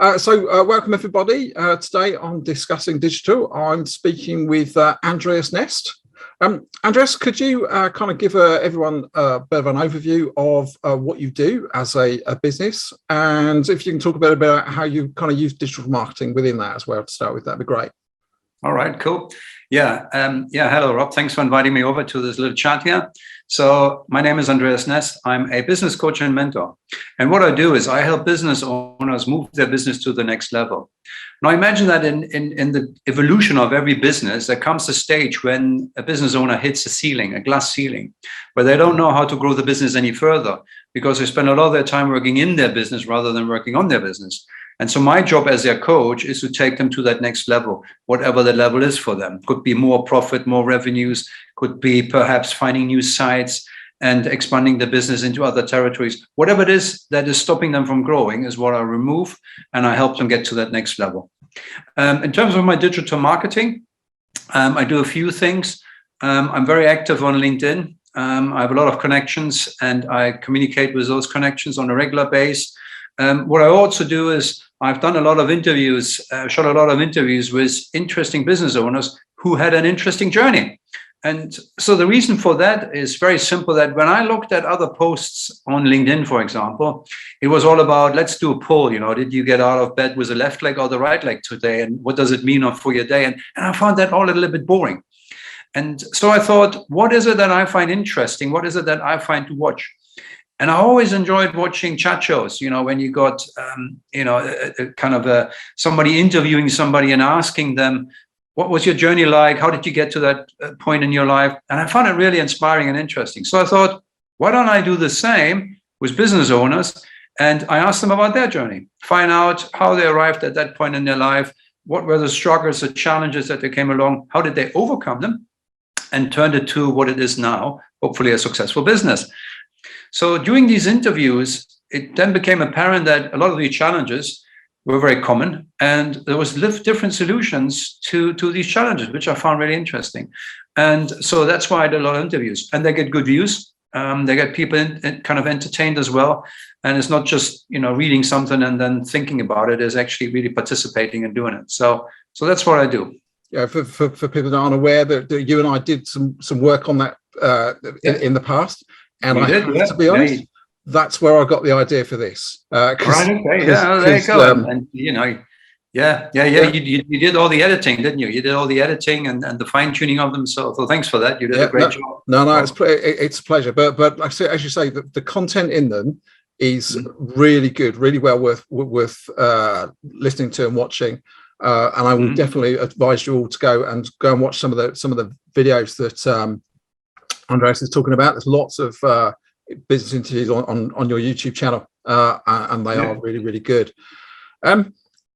Welcome everybody. Today I'm discussing digital. I'm speaking with Andreas Nest. Andreas, could you kind of give everyone a bit of an overview of what you do as a business, and if you can talk a bit about how you kind of use digital marketing within that as well to start with, that'd be great. All right, cool. Yeah, hello, Rob. Thanks for inviting me over to this little chat here. So my name is Andreas Nest. I'm a business coach and mentor. And what I do is I help business owners move their business to the next level. Now, imagine that in the evolution of every business, there comes a stage when a business owner hits a ceiling, a glass ceiling, where they don't know how to grow the business any further because they spend a lot of their time working in their business rather than working on their business. And so my job as their coach is to take them to that next level, whatever the level is for them. Could be more profit, more revenues, could be perhaps finding new sites and expanding the business into other territories. Whatever it is that is stopping them from growing is what I remove, and I help them get to that next level. In terms of my digital marketing, I do a few things. I'm very active on LinkedIn. I have a lot of connections, and I communicate with those connections on a regular basis. What I also do is I've done a lot of interviews, shot a lot of interviews with interesting business owners who had an interesting journey. And so the reason for that is very simple, that when I looked at other posts on LinkedIn, for example, it was all about, let's do a poll, did you get out of bed with the left leg or the right leg today? And what does it mean for your day? And I found that all a little bit boring. And so I thought, what is it that I find interesting? What is it that I find to watch? And I always enjoyed watching chat shows, when you got, somebody interviewing somebody and asking them, what was your journey like? How did you get to that point in your life? And I found it really inspiring and interesting. So I thought, why don't I do the same with business owners? And I asked them about their journey, find out how they arrived at that point in their life. What were the struggles, the challenges that they came along? How did they overcome them and turned it to what it is now, hopefully a successful business? So during these interviews, it then became apparent that a lot of the challenges were very common, and there was different solutions to these challenges, which I found really interesting. And so that's why I did a lot of interviews, and they get good views. They get people kind of entertained as well. And it's not just, reading something and then thinking about it, is actually really participating and doing it. So that's what I do. Yeah, for people that aren't aware, that you and I did some work on that in the past. And to be honest, that's where I got the idea for this. Right, okay, there you go. And you did all the editing, didn't you? You did all the editing and the fine tuning of them. So thanks for that. You did a great job. No, it's a pleasure. But like I say, as you say, the content in them is really good, really well worth listening to and watching. And I will definitely advise you all to go and watch some of the videos that Andreas is talking about. There's lots of business interviews on your YouTube channel, and they are really, really good.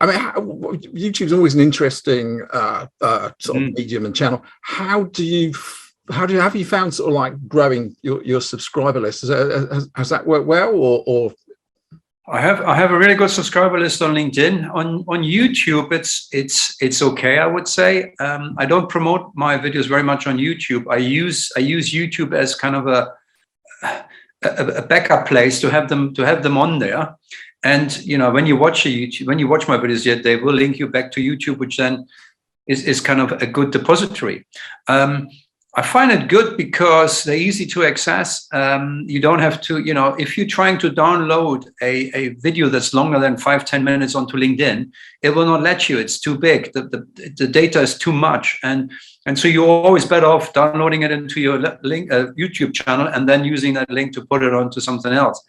YouTube's always an interesting sort of medium and channel. Have you found sort of like growing your subscriber list? Has that worked well, or? I have a really good subscriber list on LinkedIn. On YouTube, it's okay, I would say. I don't promote my videos very much on YouTube. I use YouTube as kind of a backup place to have them on there. And when you watch my videos, they will link you back to YouTube, which then is kind of a good depository. I find it good because they're easy to access. You don't have to, if you're trying to download a video that's longer than 5-10 minutes onto LinkedIn, it will not let you. It's too big. The data is too much. And so you're always better off downloading it into your YouTube channel and then using that link to put it onto something else,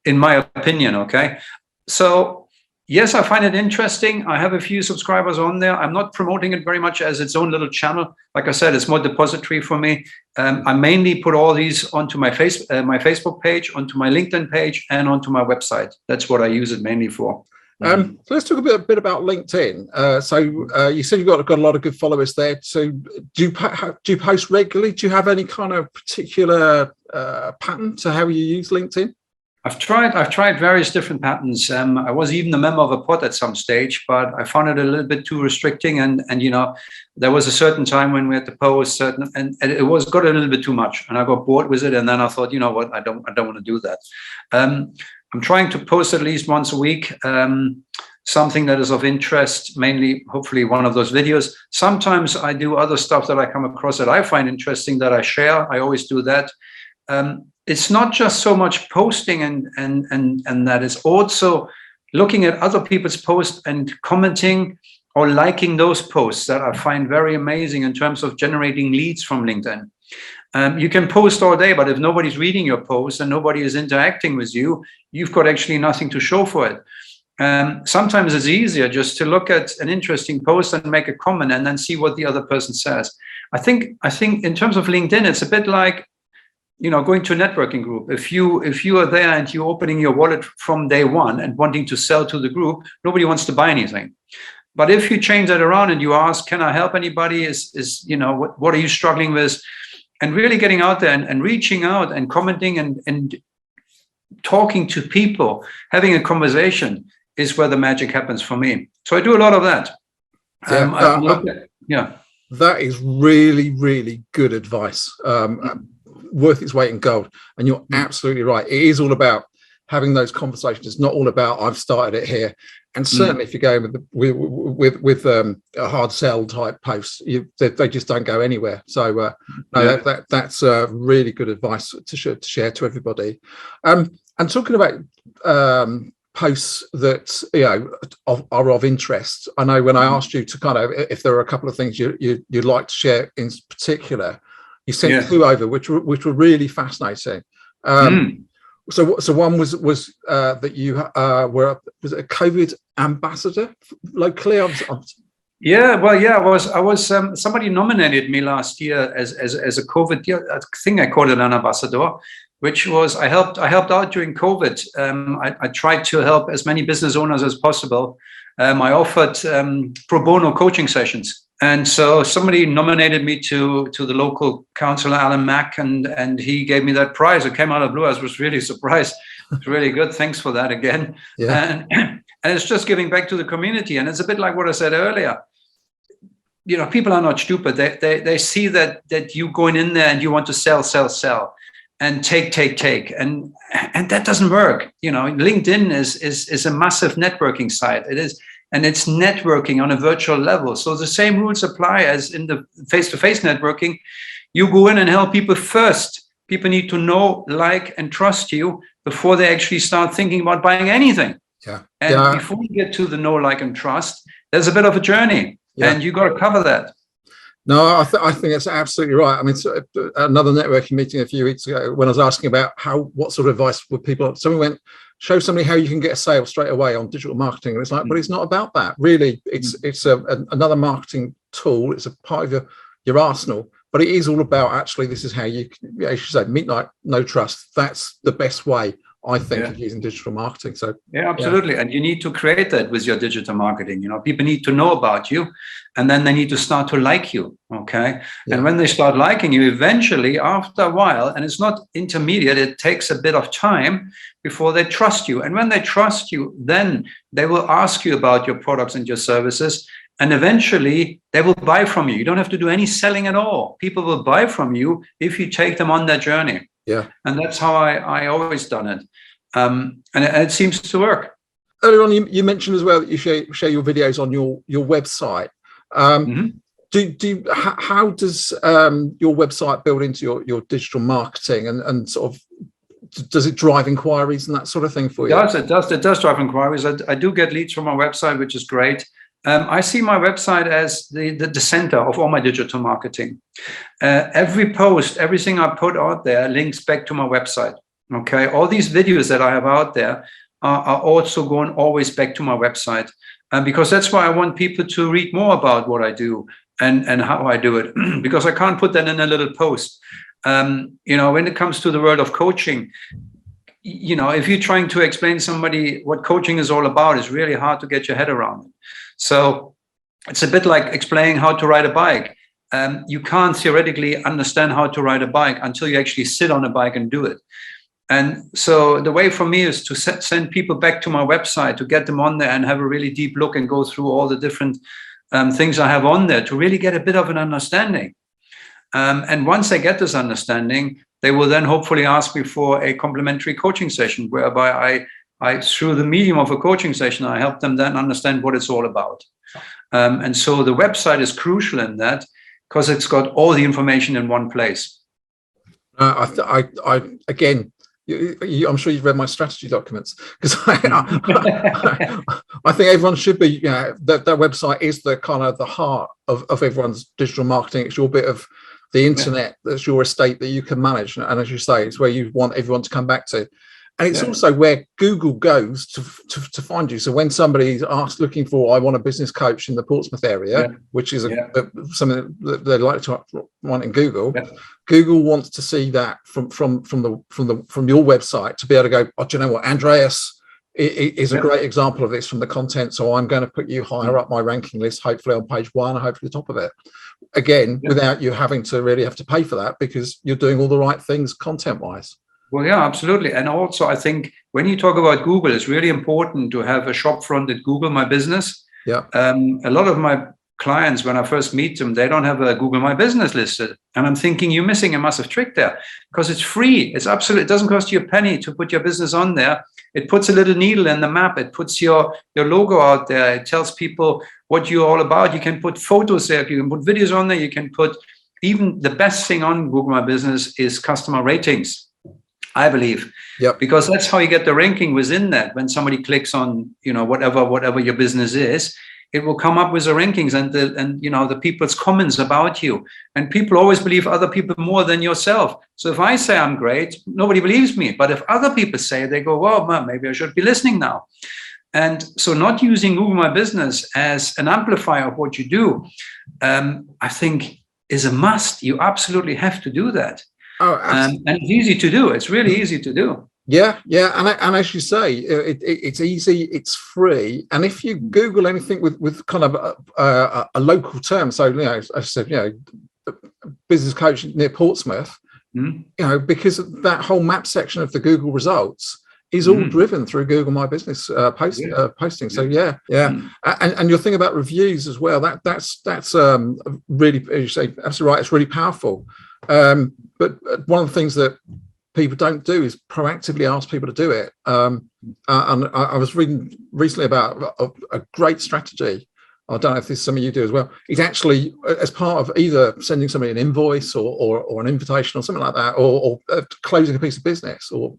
in my opinion, okay? So yes, I find it interesting. I have a few subscribers on there. I'm not promoting it very much as its own little channel. Like I said, it's more depository for me. I mainly put all these onto my Facebook page, onto my LinkedIn page, and onto my website. That's what I use it mainly for. So let's talk a bit about LinkedIn. So you said you've got a lot of good followers there. So do you post regularly? Do you have any kind of particular pattern to how you use LinkedIn? I've tried various different patterns. I was even a member of a pod at some stage, but I found it a little bit too restricting. And there was a certain time when we had to post and it got a little bit too much, and I got bored with it. And then I thought, you know what, I don't want to do that. I'm trying to post at least once a week, something that is of interest, mainly, hopefully, one of those videos. Sometimes I do other stuff that I come across that I find interesting that I share. I always do that. It's not just so much posting and that, it's also looking at other people's posts and commenting or liking those posts that I find very amazing in terms of generating leads from LinkedIn. You can post all day, but if nobody's reading your post and nobody is interacting with you, you've got actually nothing to show for it. Sometimes it's easier just to look at an interesting post and make a comment and then see what the other person says. I think in terms of LinkedIn, it's a bit like, going to a networking group. If you are there and you're opening your wallet from day one and wanting to sell to the group, nobody wants to buy anything. But if you change that around and you ask, can I help anybody? What are you struggling with? And really getting out there and reaching out and commenting and talking to people, having a conversation is where the magic happens for me. So I do a lot of that. That is really, really good advice. Worth its weight in gold. And you're absolutely right. It is all about having those conversations. It's not all about I've started it here. And certainly if you're going with a hard sell type posts, they just don't go anywhere. So that's really good advice to share to everybody. And talking about posts that are of interest, I know when I asked you to kind of, if there are a couple of things you'd like to share in particular, you sent two over, which were really fascinating. So one was that you was a COVID ambassador locally. I was. Somebody nominated me last year as a COVID. I think I called it an ambassador, which was I helped out during COVID. I tried to help as many business owners as possible. I offered pro bono coaching sessions. And so somebody nominated me to the local councillor, Alan Mack, and he gave me that prize. It came out of the blue. I was really surprised. It's really good. Thanks for that again. Yeah. And it's just giving back to the community. And it's a bit like what I said earlier. People are not stupid. They see that you going in there and you want to sell, and take. And that doesn't work. LinkedIn is a massive networking site. It is. And it's networking on a virtual level. So the same rules apply as in the face-to-face networking. You go in and help people first. People need to know, like, and trust you before they actually start thinking about buying anything. Yeah. And before you get to the know, like, and trust, there's a bit of a journey. Yeah. And you got to cover that. No, I think that's absolutely right. I mean, so another networking meeting a few weeks ago, when I was asking about what sort of advice would people, someone went, show somebody how you can get a sale straight away on digital marketing. And it's like, but it's not about that. Really, it's another marketing tool. It's a part of your arsenal, but it is all about actually, this is how you, as you say, meet, like, no trust. That's the best way, I think, of using digital marketing. So absolutely. And you need to create that with your digital marketing. People need to know about you, and then they need to start to like you. Okay. Yeah. And when they start liking you, eventually, after a while, and it's not intermediate, it takes a bit of time before they trust you. And when they trust you, then they will ask you about your products and your services. And eventually they will buy from you. You don't have to do any selling at all. People will buy from you if you take them on that journey. Yeah. And that's how I always done it. And it seems to work. Earlier on, you mentioned as well that you share your videos on your website. How does your website build into your digital marketing and sort of, does it drive inquiries and that sort of thing for you? It does drive inquiries. I do get leads from my website, which is great. I see my website as the center of all my digital marketing. Every post, everything I put out there links back to my website. Okay, all these videos that I have out there are also going always back to my website, because that's why I want people to read more about what I do and how I do it, because I can't put that in a little post. When it comes to the world of coaching, if you're trying to explain to somebody what coaching is all about, it's really hard to get your head around it. So it's a bit like explaining how to ride a bike. You can't theoretically understand how to ride a bike until you actually sit on a bike and do it. And so the way for me is to send people back to my website, to get them on there and have a really deep look and go through all the different things I have on there to really get a bit of an understanding. And once they get this understanding, they will then hopefully ask me for a complimentary coaching session whereby I through the medium of a coaching session, I help them then understand what it's all about. And so the website is crucial in that, because it's got all the information in one place. Again, I'm sure you've read my strategy documents, because I think everyone should be, that website is the kind of the heart of everyone's digital marketing. It's your bit of the internet, that's your estate that you can manage. And as you say, it's where you want everyone to come back to. And it's also where Google goes to find you. So when somebody's looking for, I want a business coach in the Portsmouth area, which is something that they like to want in Google, Google wants to see that from your website, to be able to go, oh, do you know what, Andreas is a great example of this from the content. So I'm going to put you higher up my ranking list, hopefully on page 1, and hopefully the top of it. Again, without you having to really have to pay for that, because you're doing all the right things content-wise. Well, yeah, absolutely. And also, I think when you talk about Google, it's really important to have a shop front at Google My Business. Yeah. A lot of my clients, when I first meet them, they don't have a Google My Business listed. And I'm thinking, you're missing a massive trick there, because it's free. It's absolutely, it doesn't cost you a penny to put your business on there. It puts a little needle in the map. It puts your logo out there. It tells people what you're all about. You can put photos there. You can put videos on there. You can put, even the best thing on Google My Business is customer ratings, I believe. Because that's how you get the ranking within that. When somebody clicks on, whatever your business is, it will come up with the rankings and the people's comments about you. And people always believe other people more than yourself. So if I say I'm great, nobody believes me. But if other people say, they go, well, maybe I should be listening now. And so not using Google My Business as an amplifier of what you do, I think is a must. You absolutely have to do that. Oh, and it's easy to do. It's really easy to do. Yeah. And as you say, it's easy, it's free. And if you Google anything with kind of a local term, so, as I said, business coach near Portsmouth, because that whole map section of the Google results is all driven through Google My Business posting. So and your thing about reviews as well, that's really, as you say, absolutely right, it's really powerful. But one of the things that people don't do is proactively ask people to do it. And I was reading recently about a great strategy. I don't know if this is something you do as well. It's actually as part of either sending somebody an invoice or an invitation or something like that, or closing a piece of business, or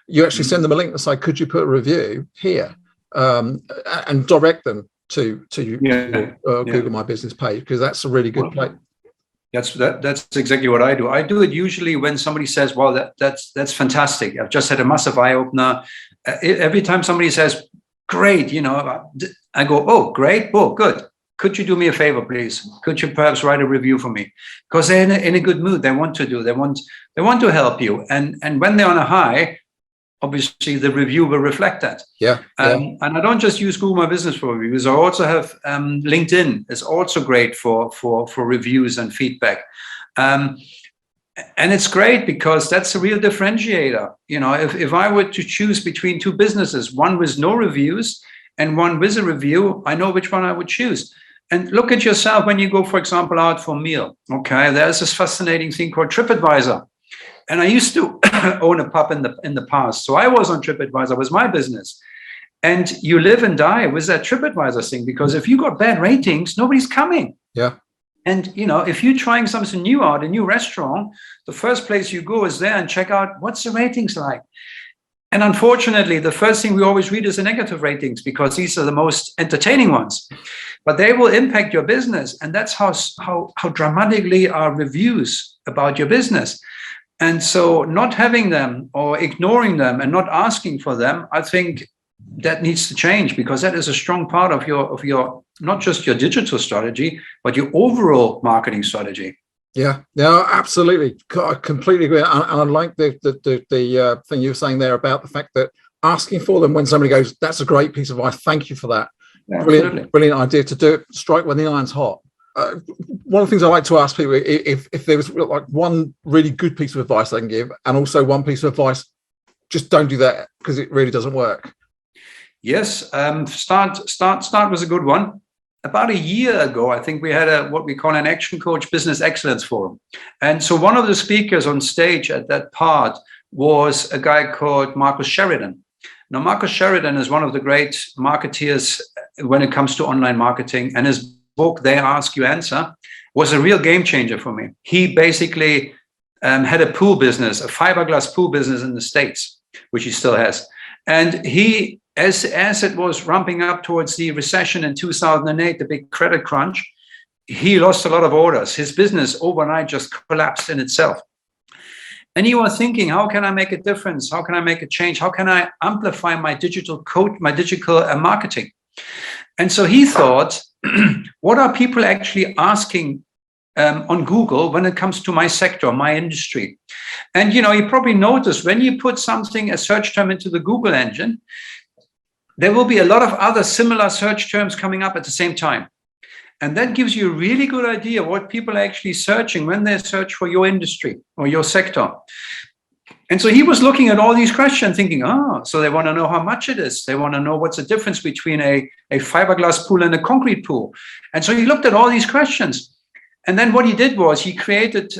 you actually send them a link and say, could you put a review here, and direct them to your Google My Business page, because that's a really good place. That's exactly what I do. I do it usually when somebody says, well, that's fantastic. I've just had a massive eye-opener. Every time somebody says, great, I go, oh, great, oh, good. Could you do me a favor, please? Could you perhaps write a review for me? Because they're in a good mood. They want to help you. And when they're on a high, obviously the review will reflect that. And I don't just use Google My Business for reviews. I also have LinkedIn is also great for reviews and feedback. And it's great because that's a real differentiator. If I were to choose between two businesses, one with no reviews and one with a review, I know which one I would choose. And look at yourself when you go, for example, out for a meal. Okay, there's this fascinating thing called TripAdvisor. And I used to own a pub in the past. So I was on TripAdvisor with my business. And you live and die with that TripAdvisor thing, because if you got bad ratings, nobody's coming. And, if you're trying something new out, a new restaurant, the first place you go is there and check out what's the ratings like. And unfortunately, the first thing we always read is the negative ratings, because these are the most entertaining ones. But they will impact your business. And that's how dramatically are reviews about your business. And so not having them or ignoring them and not asking for them, I think that needs to change, because that is a strong part of your not just your digital strategy, but your overall marketing strategy. Yeah, absolutely. I completely agree. And I like the thing you were saying there about the fact that asking for them when somebody goes, that's a great piece of advice, thank you for that. Yeah, brilliant idea to do it, strike when the iron's hot. One of the things I like to ask people, if there was like one really good piece of advice I can give, and also one piece of advice, just don't do that because it really doesn't work. Yes, start was a good one. About a year ago, I think we had what we call an Action Coach Business Excellence Forum. And so one of the speakers on stage at that part was a guy called Marcus Sheridan. Now, Marcus Sheridan is one of the great marketeers when it comes to online marketing, and his book, They Ask You Answer, was a real game changer for me. He basically had a pool business, a fiberglass pool business in the States, which he still has. And he, as it was ramping up towards the recession in 2008, the big credit crunch, he lost a lot of orders. His business overnight just collapsed in itself. And he was thinking, how can I make a difference? How can I make a change? How can I amplify my digital marketing? And so he thought, what are people actually asking on Google when it comes to my sector, my industry? And, you probably noticed when you put something, a search term into the Google engine, there will be a lot of other similar search terms coming up at the same time. And that gives you a really good idea what people are actually searching when they search for your industry or your sector. And so he was looking at all these questions thinking, so they want to know how much it is. They want to know what's the difference between a fiberglass pool and a concrete pool. And so he looked at all these questions. And then what he did was he created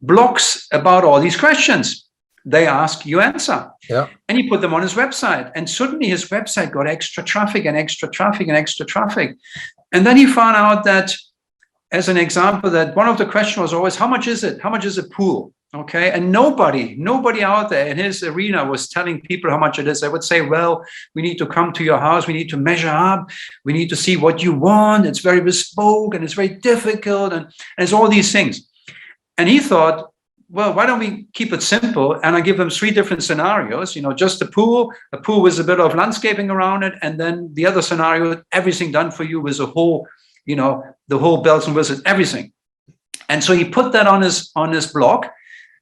blogs about all these questions. They ask, you answer. Yeah. And he put them on his website. And suddenly his website got extra traffic and extra traffic and extra traffic. And then he found out that, as an example, that one of the questions was always, how much is it? How much is a pool? Okay. And nobody out there in his arena was telling people how much it is. They would say, well, we need to come to your house. We need to measure up. We need to see what you want. It's very bespoke and it's very difficult. And it's all these things. And he thought, well, why don't we keep it simple? And I give them 3 different scenarios, just a pool with a bit of landscaping around it. And then the other scenario, everything done for you with a whole, the whole bells and whistles, everything. And so he put that on his blog,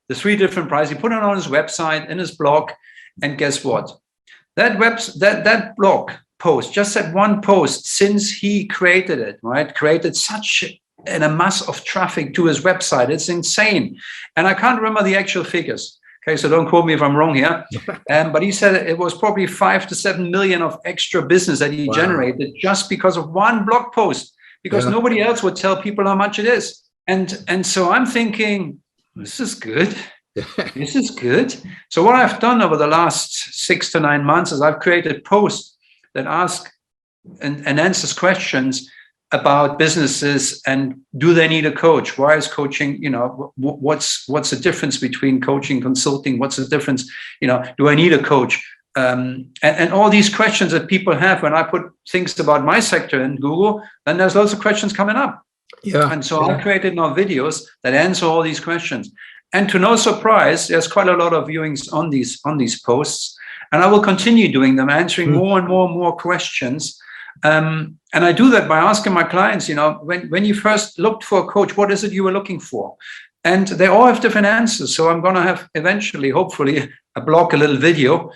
the 3 different prices. He put it on his website, in his blog. And guess what? That blog post, just that one post, since he created it, right, created such a mass of traffic to his website. It's insane. And I can't remember the actual figures. Okay, so don't quote me if I'm wrong here. But he said it was probably 5 to 7 million of extra business that he generated just because of one blog post, because nobody else would tell people how much it is. And so I'm thinking, this is good. This is good. So what I've done over the last 6 to 9 months is I've created posts that ask and answers questions about businesses and do they need a coach? Why is coaching, what's the difference between coaching, consulting? What's the difference? Do I need a coach? And all these questions that people have when I put things about my sector in Google, then there's lots of questions coming up. Yeah. And so I created now videos that answer all these questions. And to no surprise, there's quite a lot of viewings on these posts. And I will continue doing them, answering more and more questions. And I do that by asking my clients, when you first looked for a coach, what is it you were looking for? And they all have different answers. So I'm going to have eventually, hopefully, a little video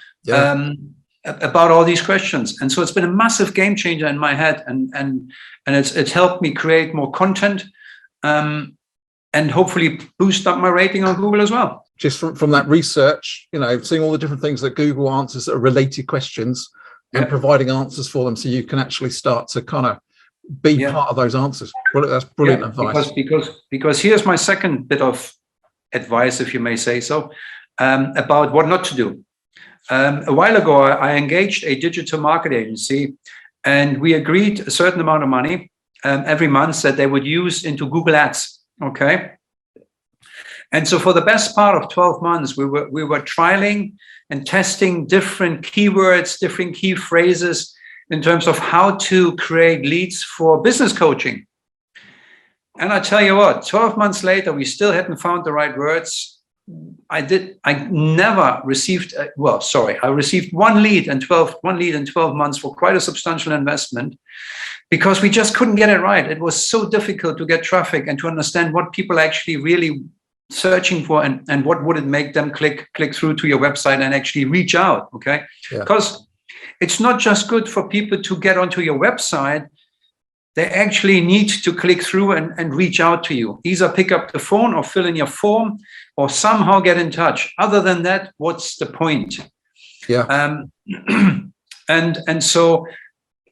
about all these questions. And so it's been a massive game changer in my head. And it's helped me create more content and hopefully boost up my rating on Google as well. Just from that research, seeing all the different things that Google answers that are related questions, and providing answers for them, so you can actually start to kind of be part of those answers. That's brilliant advice. Because here's my second bit of advice, if you may say so, about what not to do. A while ago, I engaged a digital market agency, and we agreed a certain amount of money every month that they would use into Google Ads. Okay. And so for the best part of 12 months, we were trialing and testing different keywords, different key phrases in terms of how to create leads for business coaching. And I tell you what, 12 months later, we still hadn't found the right words. I never received, I received one lead in 12 months for quite a substantial investment, because we just couldn't get it right. It was so difficult to get traffic and to understand what people actually really searching for and what would it make them click through to your website and actually reach out. Okay. Because it's not just good for people to get onto your website. They actually need to click through and reach out to you. Either pick up the phone or fill in your form or somehow get in touch. Other than that, what's the point? And so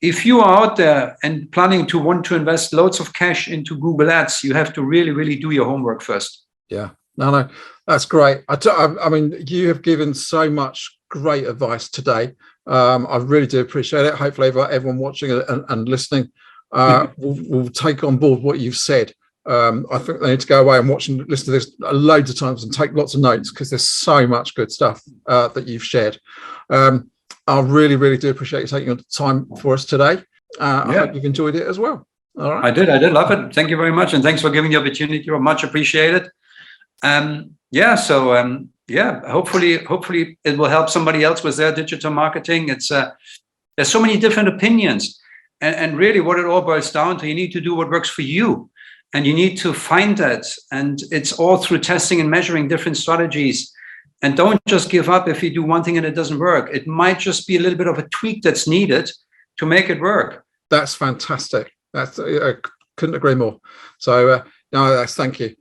if you are out there and planning to want to invest loads of cash into Google Ads, you have to really, really do your homework first. Yeah, no, that's great. I mean, you have given so much great advice today. I really do appreciate it. Hopefully everyone watching and listening will take on board what you've said. I think they need to go away and watch and listen to this loads of times and take lots of notes, because there's so much good stuff that you've shared. I really, really do appreciate you taking the time for us today. I hope you've enjoyed it as well. All right. I did love it. Thank you very much. And thanks for giving the opportunity. You're much appreciated. Hopefully it will help somebody else with their digital marketing. There's so many different opinions, and really what it all boils down to, you need to do what works for you, and you need to find that. And it's all through testing and measuring different strategies. And don't just give up if you do one thing and it doesn't work. It might just be a little bit of a tweak that's needed to make it work. That's fantastic. I couldn't agree more. So, thank you.